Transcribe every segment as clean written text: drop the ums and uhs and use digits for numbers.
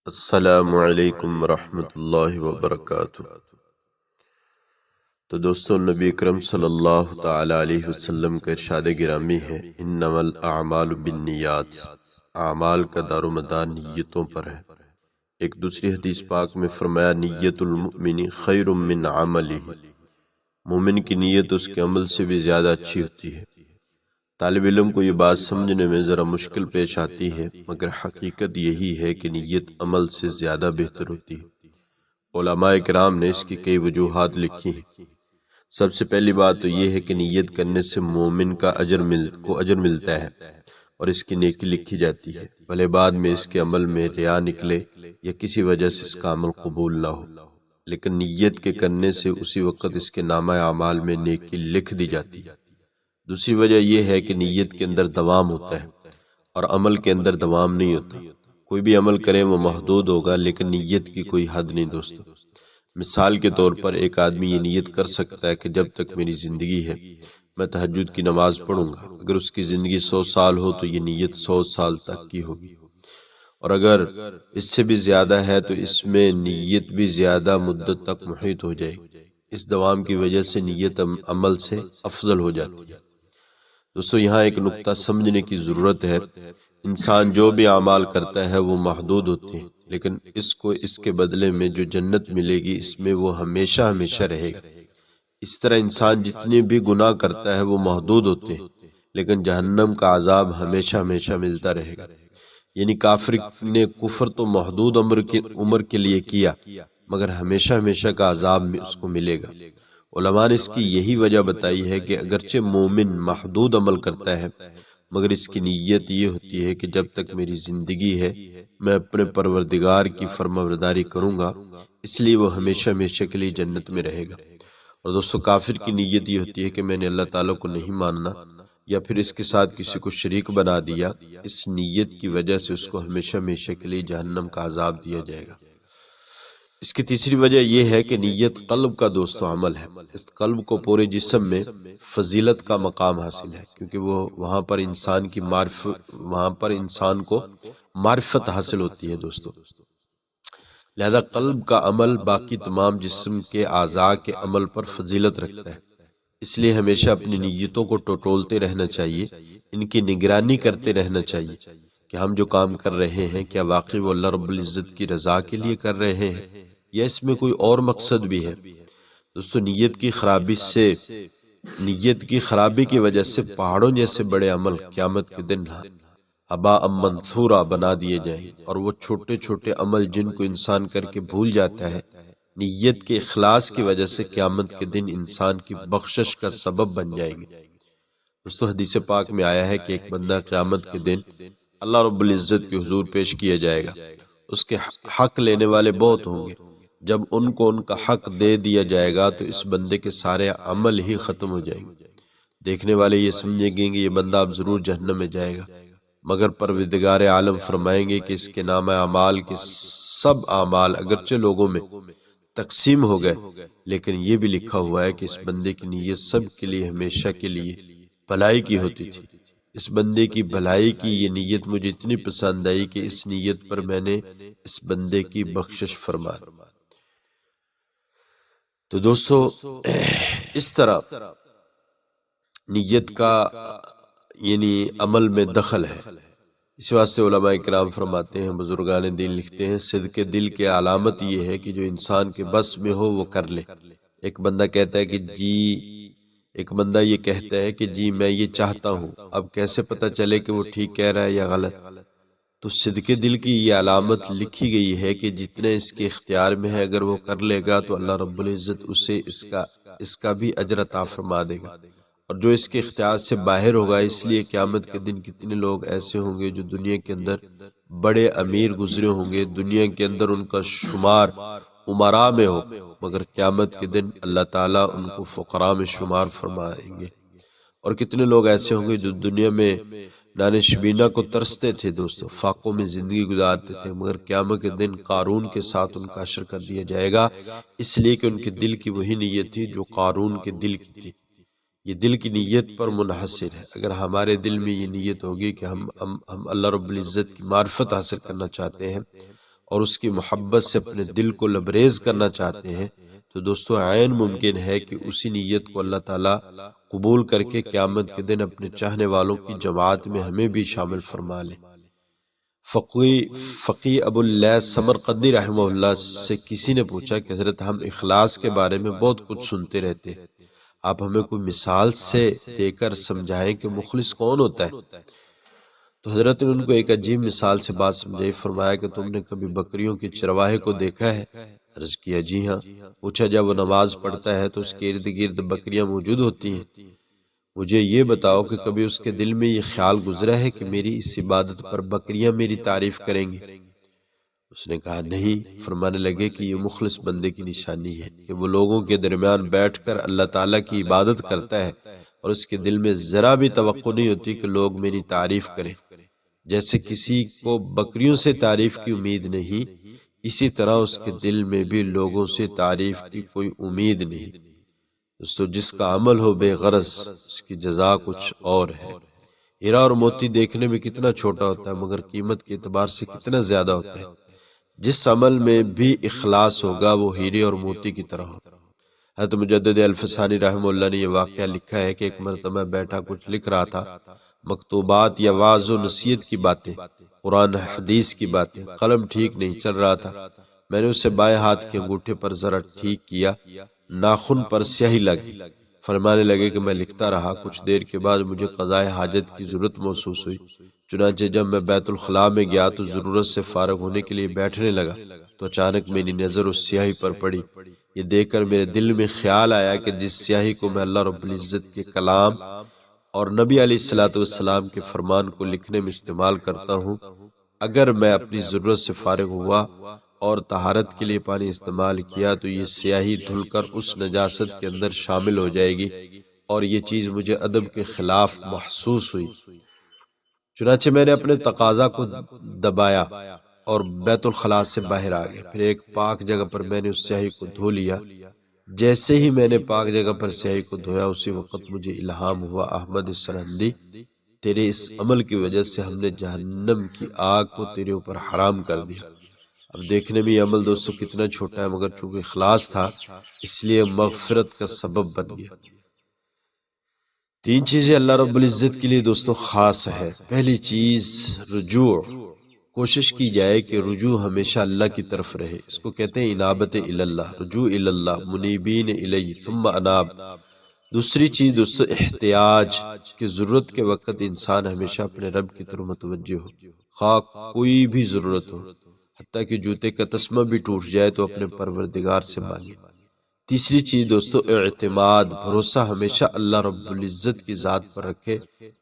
السلام علیکم ورحمۃ اللہ وبرکاتہ۔ تو دوستو، نبی اکرم صلی اللہ تعالی علیہ وسلم کا ارشاد گرامی ہے، انما الاعمال بالنیات، اعمال کا دار و مدار نیتوں پر ہے۔ ایک دوسری حدیث پاک میں فرمایا، نیت المؤمن خیر من عملہ، مومن کی نیت اس کے عمل سے بھی زیادہ اچھی ہوتی ہے۔ طالب علم کو یہ بات سمجھنے میں ذرا مشکل پیش آتی ہے، مگر حقیقت یہی ہے کہ نیت عمل سے زیادہ بہتر ہوتی ہے۔ علماء کرام نے اس کی کئی وجوہات لکھی ہیں۔ سب سے پہلی بات تو یہ ہے کہ نیت کرنے سے مومن کا اجر ملتا ہے اور اس کی نیکی لکھی جاتی ہے، بھلے بعد میں اس کے عمل میں ریا نکلے یا کسی وجہ سے اس کا عمل قبول نہ ہو، لیکن نیت کے کرنے سے اسی وقت اس کے نامہ اعمال میں نیکی لکھ دی جاتی ہے۔ دوسری وجہ یہ ہے کہ نیت کے اندر دوام ہوتا ہے اور عمل کے اندر دوام نہیں ہوتا۔ کوئی بھی عمل کرے وہ محدود ہوگا، لیکن نیت کی کوئی حد نہیں دوستو۔ مثال کے طور پر ایک آدمی یہ نیت کر سکتا ہے کہ جب تک میری زندگی ہے میں تہجد کی نماز پڑھوں گا۔ اگر اس کی زندگی 100 سال ہو تو یہ نیت 100 سال تک کی ہوگی، اور اگر اس سے بھی زیادہ ہے تو اس میں نیت بھی زیادہ مدت تک محیط ہو جائے گی۔ اس دوام کی وجہ سے نیت عمل سے افضل ہو جاتی ہے۔ دوستو، یہاں ایک نقطہ سمجھنے کی ضرورت ہے، انسان جو بھی اعمال کرتا ہے وہ محدود ہوتے ہیں، لیکن اس کو اس کے بدلے میں جو جنت ملے گی اس میں وہ ہمیشہ ہمیشہ رہے گا۔ اس طرح انسان جتنے بھی گناہ کرتا ہے وہ محدود ہوتے ہیں، لیکن جہنم کا عذاب ہمیشہ ہمیشہ ملتا رہے گا۔ یعنی کافر نے کفر تو محدود عمر کے لیے کیا، مگر ہمیشہ ہمیشہ کا عذاب اس کو ملے گا۔ علماء نے اس کی یہی وجہ بتائی ہے کہ اگرچہ مومن محدود عمل کرتا ہے، مگر اس کی نیت یہ ہوتی ہے کہ جب تک میری زندگی ہے میں اپنے پروردگار کی فرمانبرداری کروں گا، اس لیے وہ ہمیشہ ہمیشہ کے لیے جنت میں رہے گا۔ اور دوستو، کافر کی نیت یہ ہوتی ہے کہ میں نے اللہ تعالیٰ کو نہیں ماننا یا پھر اس کے ساتھ کسی کو شریک بنا دیا، اس نیت کی وجہ سے اس کو ہمیشہ ہمیشہ کے لیے جہنم کا عذاب دیا جائے گا۔ اس کی تیسری وجہ یہ ہے کہ نیت قلب کا دوستو عمل ہے۔ اس قلب کو پورے جسم میں فضیلت کا مقام حاصل ہے، کیونکہ وہاں پر انسان کو معرفت حاصل ہوتی ہے دوستو۔ لہذا قلب کا عمل باقی تمام جسم کے اعضاء کے عمل پر فضیلت رکھتا ہے، اس لیے ہمیشہ اپنی نیتوں کو ٹٹولتے رہنا چاہیے، ان کی نگرانی کرتے رہنا چاہیے کہ ہم جو کام کر رہے ہیں کیا واقعی وہ اللہ رب العزت کی رضا کے لیے کر رہے ہیں یا اس میں کوئی اور مقصد بھی ہے۔ دوستو، نیت کی خرابی کی وجہ سے پہاڑوں جیسے بڑے عمل قیامت کے دن ہباء منثورا بنا دیے جائیں، اور وہ چھوٹے چھوٹے عمل جن کو انسان کر کے بھول جاتا ہے، نیت کے اخلاص کی وجہ سے قیامت کے دن انسان کی بخشش کا سبب بن جائیں گے۔ دوستو، حدیث پاک میں آیا ہے کہ ایک بندہ قیامت کے دن اللہ رب العزت کے حضور پیش کیا جائے گا، اس کے حق لینے والے بہت ہوں گے۔ جب ان کو ان کا حق دے دیا جائے گا تو اس بندے کے سارے عمل ہی ختم ہو جائیں گے۔ دیکھنے والے یہ سمجھیں گے کہ یہ بندہ اب ضرور جہنم میں جائے گا، مگر پروردگار عالم فرمائیں گے کہ اس کے نامہ اعمال کے سب اعمال اگرچہ لوگوں میں تقسیم ہو گئے، لیکن یہ بھی لکھا ہوا ہے کہ اس بندے کی نیت سب کے لیے ہمیشہ کے لیے بھلائی کی ہوتی تھی۔ اس بندے کی بھلائی کی یہ نیت مجھے اتنی پسند آئی کہ اس نیت پر میں نے اس بندے کی بخشش فرما۔ تو دوستو، اس طرح نیت کا یعنی عمل میں دخل ہے۔ اس واسطے علماء کرام فرماتے ہیں، بزرگان دین لکھتے ہیں، صدق دل کے علامت یہ ہے کہ جو انسان کے بس میں ہو وہ کر لے۔ ایک بندہ یہ کہتا ہے کہ جی میں یہ چاہتا ہوں، اب کیسے پتہ چلے کہ وہ ٹھیک کہہ رہا ہے یا غلط؟ تو صدق دل کی یہ علامت لکھی گئی ہے کہ جتنے اس کے اختیار میں ہے اگر وہ کر لے گا تو اللہ رب العزت اسے اس کا بھی اجر عطا فرما دے گا، اور جو اس کے اختیار سے باہر ہوگا، اس لیے قیامت کے دن کتنے لوگ ایسے ہوں گے جو دنیا کے اندر بڑے امیر گزرے ہوں گے، دنیا کے اندر ان کا شمار امراء میں ہو، مگر قیامت کے دن اللہ تعالیٰ ان کو فقراء میں شمار فرمائیں گے۔ اور کتنے لوگ ایسے ہوں گے جو دنیا میں نان شبینہ کو ترستے تھے دوستو، فاقوں میں زندگی گزارتے تھے، مگر قیامت کے دن قارون کے ساتھ ان کا حشر کر دیا جائے گا، اس لیے کہ ان کے دل کی وہی نیت تھی جو قارون کے دل کی تھی۔ یہ دل کی نیت پر منحصر ہے۔ اگر ہمارے دل میں یہ نیت ہوگی کہ ہم اللہ رب العزت کی معرفت حاصل کرنا چاہتے ہیں اور اس کی محبت سے اپنے دل کو لبریز کرنا چاہتے ہیں تو دوستو عین ممکن ہے کہ اسی نیت کو اللہ تعالیٰ قبول کر کے قیامت کے دن اپنے چاہنے والوں کی جماعت میں ہمیں بھی شامل فرما لے۔ فقی ابو اللیث سمرقندی رحمہ اللہ سے کسی نے پوچھا کہ حضرت ہم اخلاص کے بارے میں بہت کچھ سنتے رہتے ہیں، آپ ہمیں کوئی مثال سے دے کر سمجھائیں کہ مخلص کون ہوتا ہے؟ تو حضرت نے ان کو ایک عجیب مثال سے بات سمجھائی، فرمایا کہ تم نے کبھی بکریوں کے چرواہے کو دیکھا ہے؟ عرض کیا جی ہاں۔ پوچھا جب وہ نماز پڑھتا ہے تو اس کے ارد گرد بکریاں موجود ہوتی ہیں، مجھے یہ بتاؤ کہ کبھی اس کے دل میں یہ خیال گزرا ہے کہ میری اس عبادت پر بکریاں میری تعریف کریں گی؟ اس نے کہا نہیں۔ فرمانے لگے کہ یہ مخلص بندے کی نشانی ہے کہ وہ لوگوں کے درمیان بیٹھ کر اللہ تعالیٰ کی عبادت کرتا ہے اور اس کے دل میں ذرا بھی توقع نہیں ہوتی کہ لوگ میری تعریف کریں۔ جیسے کسی کو بکریوں سے تعریف کی امید نہیں، اسی طرح اس کے دل میں بھی لوگوں سے تعریف کی کوئی امید نہیں۔ دوستو جس کا عمل ہو بے غرض اس کی جزا کچھ اور ہے۔ ہیرا اور موتی دیکھنے میں کتنا چھوٹا ہوتا ہے مگر قیمت کے اعتبار سے کتنا زیادہ ہوتا ہے۔ جس عمل میں بھی اخلاص ہوگا وہ ہیرے اور موتی کی طرح ہوتا ہے۔ حضرت مجدد الفسانی رحمہ اللہ نے یہ واقعہ لکھا ہے کہ ایک مرتبہ بیٹھا کچھ لکھ رہا تھا، مکتوبات یا وعظ و نصیحت کی باتیں، قرآن حدیث کی باتیں، قلم ٹھیک نہیں چل رہا تھا۔ میں نے اسے بائیں ہاتھ کے انگوٹھے پر ذرا ٹھیک کیا، ناخن پر سیاہی لگی۔ فرمانے لگے کہ میں لکھتا رہا، کچھ دیر کے بعد مجھے قضائے حاجت کی ضرورت محسوس ہوئی، چنانچہ جب میں بیت الخلاء میں گیا تو ضرورت سے فارغ ہونے کے لیے بیٹھنے لگا تو اچانک میری نظر اس سیاہی پر پڑی۔ یہ دیکھ کر میرے دل میں خیال آیا کہ جس سیاہی کو میں اللہ رب العزت کے کلام اور نبی علیہ الصلوۃ والسلام کے فرمان کو لکھنے میں استعمال کرتا ہوں، اگر میں اپنی ضرورت سے فارغ ہوا اور طہارت کے لیے پانی استعمال کیا تو یہ سیاہی دھل کر اس نجاست کے اندر شامل ہو جائے گی، اور یہ چیز مجھے ادب کے خلاف محسوس ہوئی۔ چنانچہ میں نے اپنے تقاضا کو دبایا اور بیت الخلاء سے باہر آ گیا۔ پھر ایک پاک جگہ پر میں نے اس سیاہی کو دھو لیا۔ جیسے ہی میں نے پاک جگہ پر سیاہی کو دھویا اسی وقت مجھے الہام ہوا، احمد سرہندی، تیرے اس عمل کی وجہ سے ہم نے جہنم کی آگ کو تیرے اوپر حرام کر دیا۔ اب دیکھنے میں یہ عمل دوستو کتنا چھوٹا ہے مگر چونکہ اخلاص تھا اس لیے مغفرت کا سبب بن گیا۔ تین چیزیں اللہ رب العزت کے لیے دوستو خاص ہے۔ پہلی چیز رجوع، کوشش کی جائے کہ رجوع ہمیشہ اللہ کی طرف رہے، اس کو کہتے ہیں انابت اللہ، رجوع اللہ، منیبین الیہ ثم اناب۔ دوسری چیز دوستو احتیاج، کہ ضرورت کے وقت انسان ہمیشہ اپنے رب کی طرف متوجہ ہو، خواہ کوئی بھی ضرورت ہو، حتیٰ کہ جوتے کا تسمہ بھی ٹوٹ جائے تو اپنے پروردگار سے مانگے۔ تیسری چیز دوستو اعتماد، بھروسہ ہمیشہ اللہ رب العزت کی ذات پر رکھے،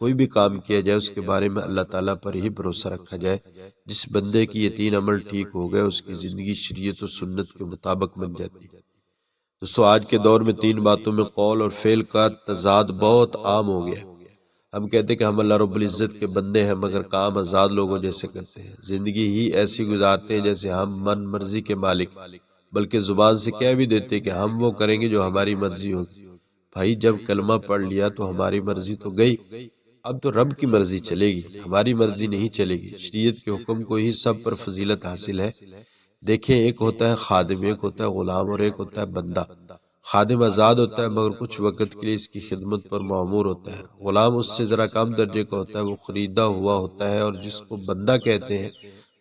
کوئی بھی کام کیا جائے اس کے بارے میں اللہ تعالیٰ پر ہی بھروسہ رکھا جائے۔ جس بندے کی یہ تین عمل ٹھیک ہو گئے اس کی زندگی شریعت و سنت کے مطابق بن جاتی ہے۔ دوستو آج کے دور میں تین باتوں میں قول اور فعل کا تضاد بہت عام ہو گیا ہے۔ ہم کہتے ہیں کہ ہم اللہ رب العزت کے بندے ہیں مگر کام آزاد لوگوں جیسے کرتے ہیں، زندگی ہی ایسی گزارتے ہیں جیسے ہم من مرضی کے مالک، بلکہ زبان سے کہہ بھی دیتے کہ ہم وہ کریں گے جو ہماری مرضی ہوگی۔ بھائی جب کلمہ پڑھ لیا تو ہماری مرضی تو گئی، اب تو رب کی مرضی چلے گی، ہماری مرضی نہیں چلے گی۔ شریعت کے حکم کو ہی سب پر فضیلت حاصل ہے۔ دیکھیں ایک ہوتا ہے خادم، ایک ہوتا ہے غلام اور ایک ہوتا ہے بندہ۔ خادم آزاد ہوتا ہے مگر کچھ وقت کے لیے اس کی خدمت پر معمور ہوتا ہے، غلام اس سے ذرا کم درجے کا ہوتا ہے، وہ خریدا ہوا ہوتا ہے، اور جس کو بندہ کہتے ہیں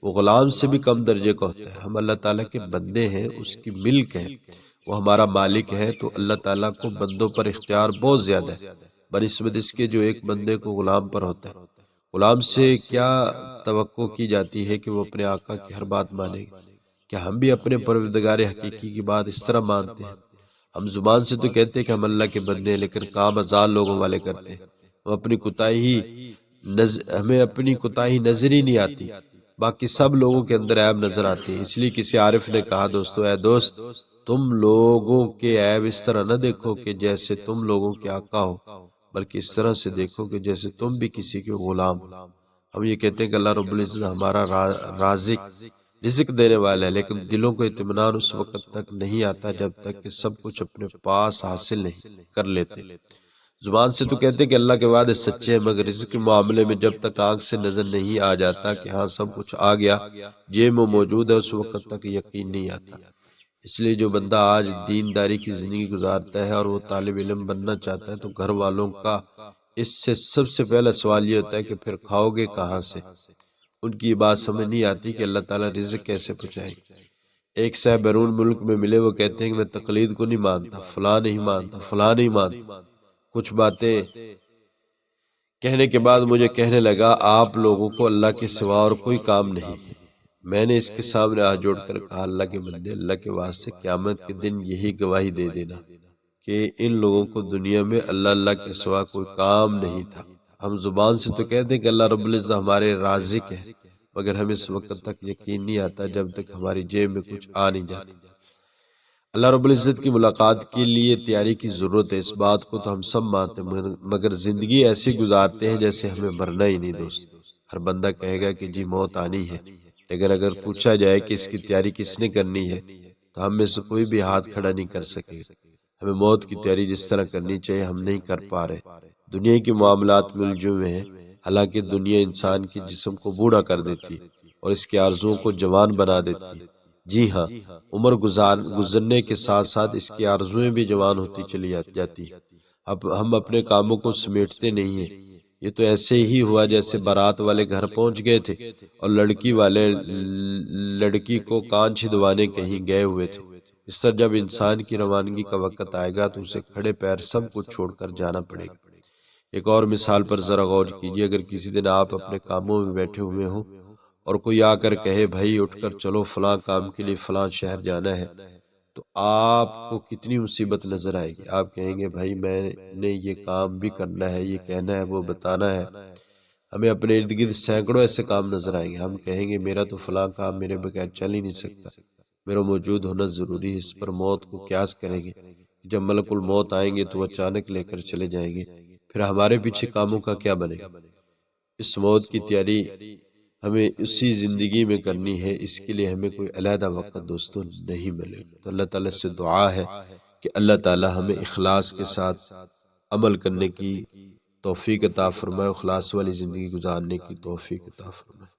وہ غلام سے بھی کم درجے کا ہوتا ہے۔ ہم اللہ تعالیٰ کے بندے ہیں، اس کی ملک ہیں، وہ ہمارا مالک ہے، تو اللہ تعالیٰ کو بندوں پر اختیار بہت زیادہ ہے بنسبت اس کے جو ایک بندے کو غلام پر ہوتا ہے۔ غلام سے کیا توقع کی جاتی ہے کہ وہ اپنے آقا کی ہر بات مانے گا؟ کیا ہم بھی اپنے پروردگار حقیقی کی بات اس طرح مانتے ہیں؟ ہم زبان سے تو کہتے ہیں کہ ہم اللہ کے بندے ہیں لیکن کام آزاد لوگوں والے کرتے ہیں۔ ہمیں اپنی کوتاہی نظر ہی نہیں آتی، باقی سب لوگوں کے اندر عیب نظر آتی ہے۔ اس لیے کسی عارف نے کہا دوستو اے دوست تم لوگوں کے عیب اس طرح نہ دیکھو کہ جیسے تم لوگوں کے آقا ہو، بلکہ اس طرح سے دیکھو کہ جیسے تم بھی کسی کے غلام ہو۔ ہم یہ کہتے ہیں کہ اللہ رب العزت ہمارا رازق، رزق دینے والا ہے، لیکن دلوں کو اطمینان اس وقت تک نہیں آتا جب تک کہ سب کچھ اپنے پاس حاصل نہیں کر لیتے۔ زبان سے تو کہتے کہ اللہ کے وعدے سچے ہیں، مگر رزق کے معاملے میں جب تک آنکھ سے نظر نہیں آ جاتا کہ ہاں سب کچھ آ گیا، جیب میں موجود ہے، اس وقت تک یقین نہیں آتا۔ اس لیے جو بندہ آج دینداری کی زندگی گزارتا ہے اور وہ طالب علم بننا چاہتا ہے تو گھر والوں کا اس سے سب سے پہلا سوال یہ ہوتا ہے کہ پھر کھاؤ گے کہاں سے؟ ان کی بات سمجھ نہیں آتی کہ اللہ تعالیٰ رزق کیسے پہنچائے۔ ایک صاحب بیرون ملک میں ملے، وہ کہتے ہیں کہ میں تقلید کو نہیں مانتا، فلاں نہیں مانتا، فلاں نہیں مانتا۔ کچھ باتیں کہنے کے بعد مجھے کہنے لگا آپ لوگوں کو اللہ کے سوا اور کوئی کام نہیں۔ میں نے اس کے سامنے ہاتھ جوڑ کر کہا اللہ کے بندے، اللہ کے واسطے قیامت کے دن یہی گواہی دے دینا کہ ان لوگوں کو دنیا میں اللہ اللہ کے سوا کوئی کام نہیں تھا۔ ہم زبان سے تو کہتے ہیں کہ اللہ رب العزت ہمارے رازق ہے، مگر ہمیں اس وقت تک یقین نہیں آتا جب تک ہماری جیب میں کچھ آ نہیں جاتا۔ اللہ رب العزت کی ملاقات کے لیے تیاری کی ضرورت ہے، اس بات کو تو ہم سب مانتے ہیں، مگر زندگی ایسی گزارتے ہیں جیسے ہمیں مرنا ہی نہیں۔ دوست، ہر بندہ کہے گا کہ جی موت آنی ہے، لیکن اگر پوچھا جائے کہ اس کی تیاری کس نے کرنی ہے تو ہم میں سے کوئی بھی ہاتھ کھڑا نہیں کر سکے گا۔ ہمیں موت کی تیاری جس طرح کرنی چاہیے ہم نہیں کر پا رہے۔ دنیا کے معاملات میں الجھے ہوئے ہیں، حالانکہ دنیا انسان کے جسم کو بوڑھا کر دیتی اور اس کی آرزوؤں کو جوان بنا دیتی۔ جی ہاں، عمر گزرنے کے ساتھ ساتھ اس کی آرزویں بھی جوان ہوتی چلی جاتی۔ اب ہم اپنے کاموں کو سمیٹتے نہیں ہیں۔ یہ تو ایسے ہی ہوا جیسے بارات والے گھر پہنچ گئے تھے اور لڑکی والے لڑکی کو کان چھدوانے کہیں گئے ہوئے تھے۔ اس طرح جب انسان کی روانگی کا وقت آئے گا تو اسے کھڑے پیر سب کچھ چھوڑ کر جانا پڑے گا۔ ایک اور مثال پر ذرا غور کیجیے، اگر کسی دن آپ اپنے کاموں میں بیٹھے ہوئے ہوں اور کوئی آ کر کہے بھائی اٹھ کر چلو فلاں کام کے لیے فلاں شہر جانا ہے، تو آپ کو کتنی مصیبت نظر آئے گی۔ آپ کہیں گے بھائی میں نے یہ کام بھی کرنا ہے، یہ کہنا ہے، وہ بتانا ہے۔ ہمیں اپنے ارد گرد سینکڑوں ایسے کام نظر آئیں گے، ہم کہیں گے میرا تو فلاں کام میرے بغیر چل ہی نہیں سکتا، میرا موجود ہونا ضروری ہے۔ اس پر موت کو قیاس کریں گے، جب ملک الموت آئیں گے تو وہ اچانک لے کر چلے جائیں گے، پھر ہمارے پیچھے کاموں کا کیا بنے گا؟ اس موت کی تیاری ہمیں اسی زندگی میں کرنی ہے، اس کے لیے ہمیں کوئی علیحدہ وقت دوستوں نہیں ملے گا۔ تو اللہ تعالیٰ سے دعا ہے کہ اللہ تعالیٰ ہمیں اخلاص کے ساتھ عمل کرنے کی توفیق عطا فرمائے، اخلاص والی زندگی گزارنے کی توفیق عطا فرمائے۔